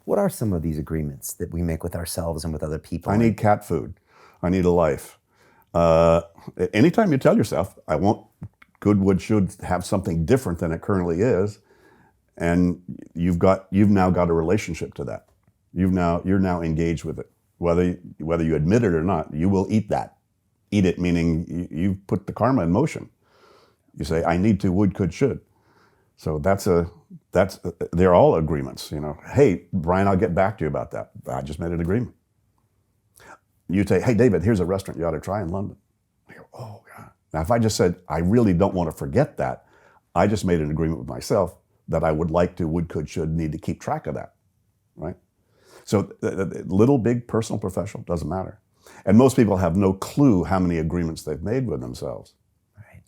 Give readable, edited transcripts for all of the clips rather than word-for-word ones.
What are some of these agreements that we make with ourselves and with other people? I need cat food. I need a life. Anytime you tell yourself, I want Goodwood should have something different than it currently is, and you've now got a relationship to that. You're now engaged with it. Whether you admit it or not, you will eat that. Eat it meaning you put the karma in motion. You say, I need to, would, could, should. So they're all agreements. Hey, Brian, I'll get back to you about that. I just made an agreement. You say, hey, David, here's a restaurant you ought to try in London. I go, oh, God. Now, if I just said, I really don't want to forget that, I just made an agreement with myself that I would like to, would, could, should, need to keep track of that, right? So little, big, personal, professional, doesn't matter. And most people have no clue how many agreements they've made with themselves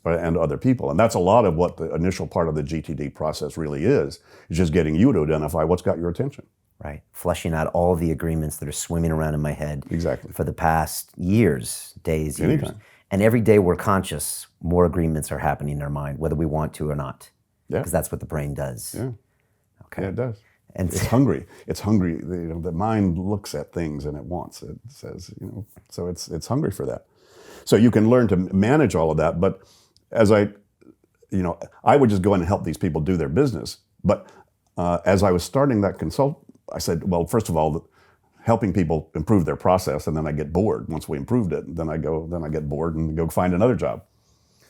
and other people. And that's a lot of what the initial part of the GTD process really is just getting you to identify what's got your attention. Right. Flushing out all the agreements that are swimming around in my head for the past years, days, years. Anytime. And every day we're conscious, more agreements are happening in our mind, whether we want to or not. Yeah. Because that's what the brain does. Yeah. Okay. Yeah, it does. And it's hungry. It's hungry. The mind looks at things and it wants. It says, so it's hungry for that. So you can learn to manage all of that. But as I would just go in and help these people do their business. But as I was starting that consult, I said, well, first of all, helping people improve their process, and then I get bored. Once we improved it, then I get bored and go find another job.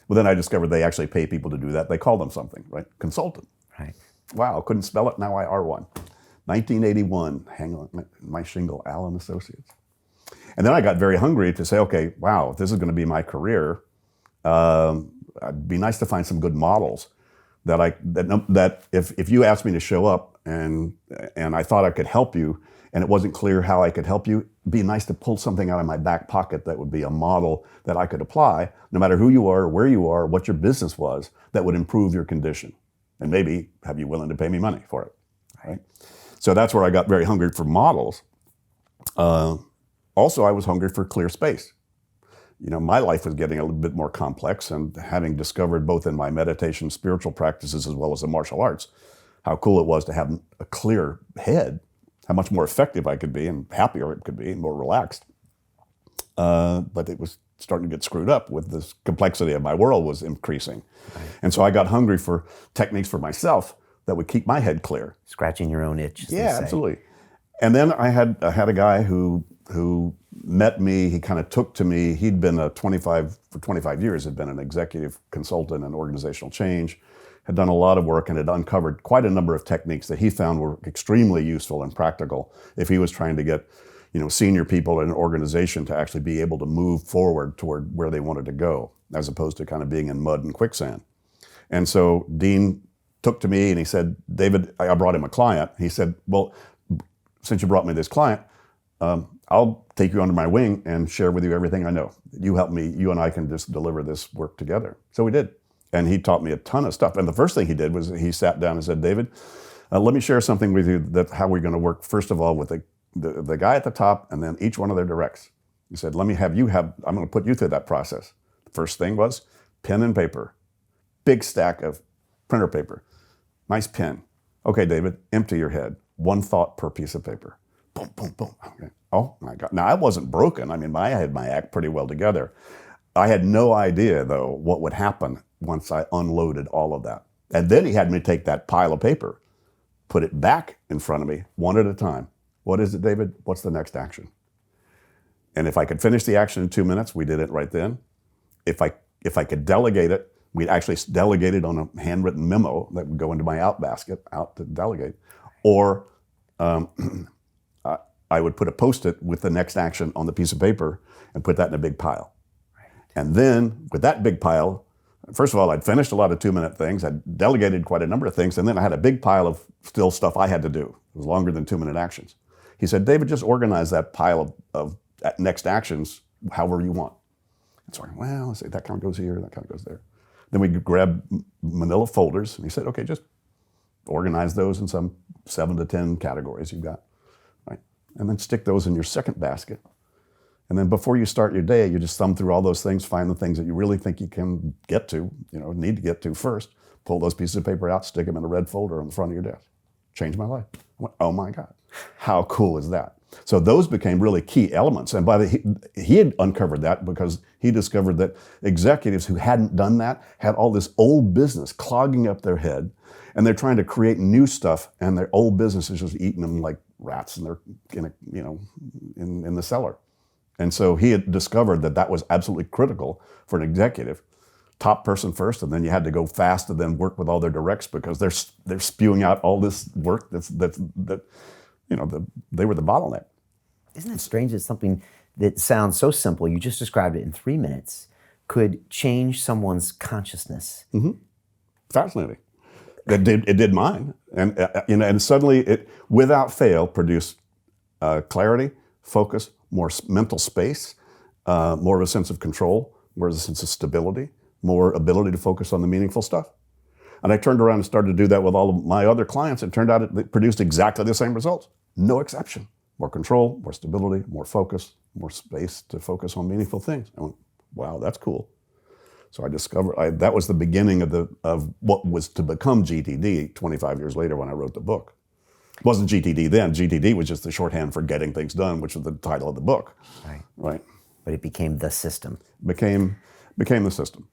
Well, then I discovered they actually pay people to do that. They call them something, right? Consultant. Right. Wow, couldn't spell it, now I are one. 1981, hang on, my shingle, Allen Associates. And then I got very hungry to say, okay, wow, if this is gonna be my career, it'd be nice to find some good models that if you asked me to show up and I thought I could help you and it wasn't clear how I could help you, it'd be nice to pull something out of my back pocket that would be a model that I could apply, no matter who you are, where you are, what your business was, that would improve your condition. And maybe have you willing to pay me money for it, right? So that's where I got very hungry for models. Also, I was hungry for clear space. My life was getting a little bit more complex, and having discovered both in my meditation, spiritual practices, as well as the martial arts, how cool it was to have a clear head, how much more effective I could be and happier it could be and more relaxed. But it was starting to get screwed up with this complexity of my world was increasing. Right. And so I got hungry for techniques for myself that would keep my head clear. Scratching your own itch, as they say. Yeah, absolutely. And then I had a guy who met me, he kind of took to me, he'd been for 25 years, had been an executive consultant in organizational change, had done a lot of work and had uncovered quite a number of techniques that he found were extremely useful and practical if he was trying to get senior people in an organization to actually be able to move forward toward where they wanted to go, as opposed to kind of being in mud and quicksand. And so Dean took to me and he said, David, I brought him a client. He said, well, since you brought me this client, I'll take you under my wing and share with you everything I know. You help me, you and I can just deliver this work together. So we did. And he taught me a ton of stuff. And the first thing he did was he sat down and said, David, let me share something with you that how we're gonna work, first of all, with the guy at the top and then each one of their directs. He said, I'm gonna put you through that process. The first thing was pen and paper, big stack of printer paper, nice pen. Okay, David, empty your head. One thought per piece of paper. Boom, boom, boom. Okay. Oh my God. Now I wasn't broken. I mean, I had my act pretty well together. I had no idea though what would happen once I unloaded all of that. And then he had me take that pile of paper, put it back in front of me, one at a time. What is it, David? What's the next action? And if I could finish the action in 2 minutes, we did it right then. If I could delegate it, we'd actually delegate it on a handwritten memo that would go into my out basket, out to delegate. Or I would put a Post-it with the next action on the piece of paper and put that in a big pile. Right. And then with that big pile, first of all, I'd finished a lot of 2-minute things. I'd delegated quite a number of things. And then I had a big pile of still stuff I had to do. It was longer than 2-minute actions. He said, David, just organize that pile of next actions however you want. And so I went, well, I say that kind of goes here, that kind of goes there. Then we grabbed manila folders. And he said, okay, just organize those in some 7 to 10 categories you've got. Right? And then stick those in your second basket. And then before you start your day, you just thumb through all those things, find the things that you really think you can get to, need to get to first, pull those pieces of paper out, stick them in a red folder on the front of your desk. Changed my life. I went, oh my God. How cool is that? So those became really key elements. And he had uncovered that because he discovered that executives who hadn't done that had all this old business clogging up their head, and they're trying to create new stuff, and their old business is just eating them like rats, and they're in the cellar. And so he had discovered that that was absolutely critical for an executive. Top person first, and then you had to go fast and then work with all their directs because they're spewing out all this work that they were the bottleneck. Isn't it strange that something that sounds so simple, you just described it in 3 minutes, could change someone's consciousness? Mm-hmm. Fascinating. It did mine, and suddenly it, without fail, produced clarity, focus, more mental space, more of a sense of control, more of a sense of stability, more ability to focus on the meaningful stuff. And I turned around and started to do that with all of my other clients. It turned out it produced exactly the same results, no exception. More control, more stability, more focus, more space to focus on meaningful things. I went, wow, that's cool. So I discovered that was the beginning of what was to become GTD 25 years later when I wrote the book. It wasn't GTD then. GTD was just the shorthand for getting things done, which was the title of the book. Right. Right. But it became the system. Became the system.